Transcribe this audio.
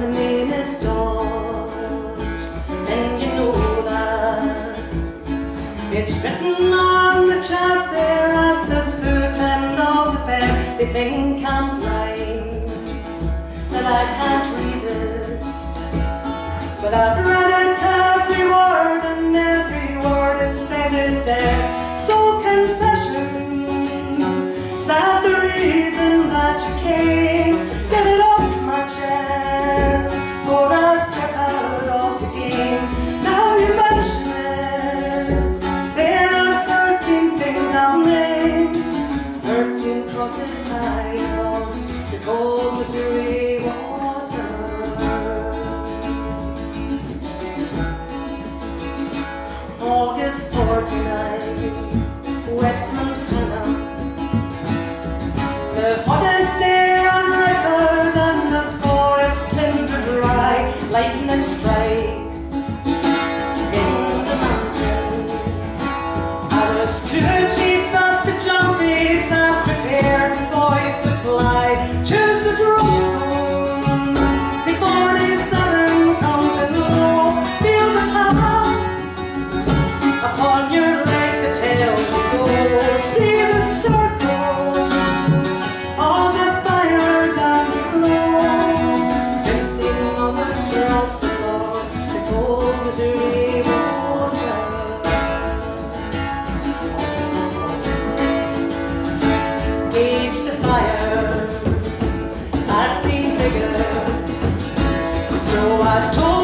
the name is Dodge, and you know that it's written on the chart there at the foot end of the bed. They think I'm blind, that I can't read it, but I've read it every word, and every word it says is there. So confession, is that the reason that you came? Get it off my chest before I step out of the game. Now you mention it, there are 13 things I'll name, 13 crosses high above the cold Missouri water. August 49, West Montana, the hottest day on record, and the forest tinder dry. Lightning strikes in the mountains. I was crew chief at the jumpies, and prepared the boys to fly. Choose the drop zone, T-47 comes in low. Feel the top upon your leg, the tails you go. See the circle of the fire down below. 15 others dropped above the cold Missouri waters. Gauge the fire, I'd seen bigger, so I told